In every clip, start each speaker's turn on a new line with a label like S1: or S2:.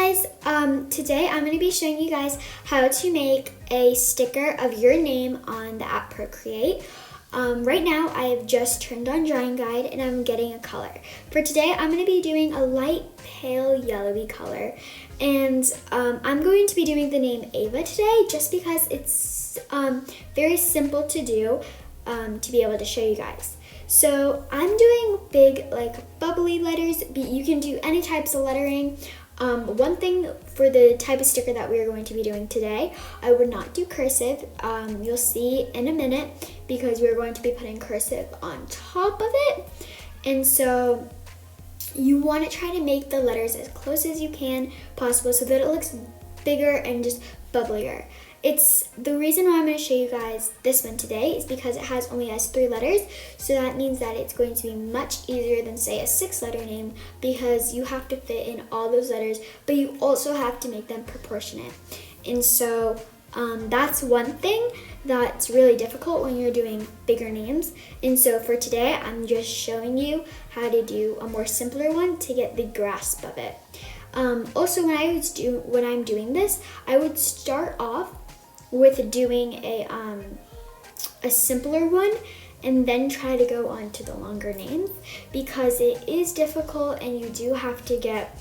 S1: guys, today I'm going to be showing you guys how to make a sticker of your name on the app Procreate. Right now I've just turned on drawing guide and I'm getting a color. For today I'm going to be doing a light pale yellowy color, and I'm going to be doing the name Ava today just because it's very simple to do to be able to show you guys. So I'm doing big like bubbly letters, but you can do any types of lettering. One thing for the type of sticker that we are going to be doing today, I would not do cursive. You'll see in a minute because we're going to be putting cursive on top of it. And so you want to try to make the letters as close as you can possible so that it looks bigger and just bubblier. It's the reason why I'm going to show you guys this one today is because it only has 3 letters, so that means that it's going to be much easier than say a 6-letter name because you have to fit in all those letters, but you also have to make them proportionate. And so that's one thing that's really difficult when you're doing bigger names. And so for today, I'm just showing you how to do a more simpler one to get the grasp of it. Also, when I'm doing this, I would start off with doing a simpler one and then try to go on to the longer names because it is difficult and you do have to get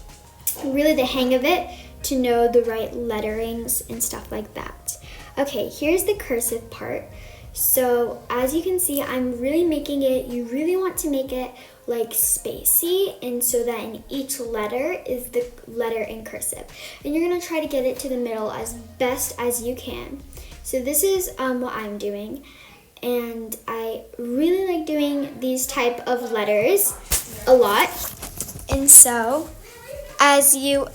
S1: really the hang of it to know the right letterings and stuff like that. Okay, here's the cursive part. So as you can see, I'm really making it, you really want to make it like spacey, and so that in each letter is the letter in cursive. And you're gonna try to get it to the middle as best as you can. So this is what I'm doing. And I really like doing these type of letters a lot. And so as you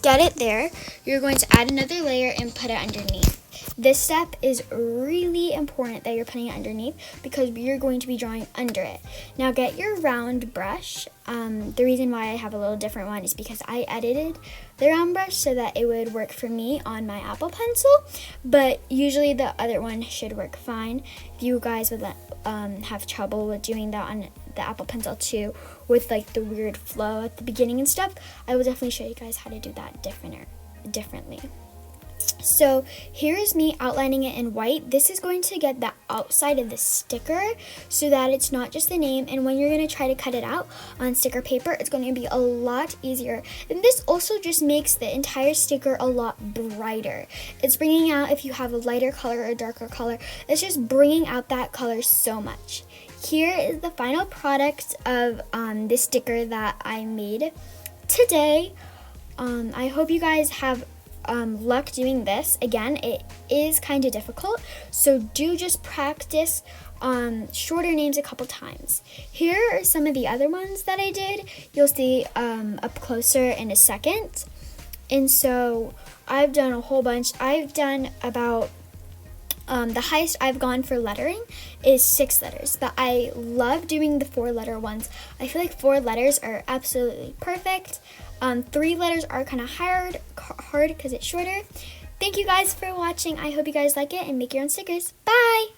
S1: get it there, you're going to add another layer and put it underneath. This step is really important that you're putting it underneath because you're going to be drawing under it. Now get your round brush. The reason why I have a little different one is because I edited the round brush so that it would work for me on my Apple Pencil, but usually the other one should work fine. If you guys would have trouble with doing that on the Apple Pencil too, with like the weird flow at the beginning and stuff, I will definitely show you guys how to do that differently. So here is me outlining it in white. This is going to get the outside of the sticker so that it's not just the name, and when you're going to try to cut it out on sticker paper, it's going to be a lot easier. And this also just makes the entire sticker a lot brighter. It's bringing out, if you have a lighter color or a darker color, it's just bringing out that color so much. Here is the final product of this sticker that I made today. I hope you guys have luck doing this. Again, it is kind of difficult, so do just practice shorter names a couple times. Here are some of the other ones that I did. You'll see up closer in a second. And so I've done a whole bunch. I've done about the highest I've gone for lettering is 6 letters, but I love doing the 4-letter ones. I feel like 4 letters are absolutely perfect. 3 letters are kind of hard because it's shorter. Thank you guys for watching. I hope you guys like it and make your own stickers. Bye!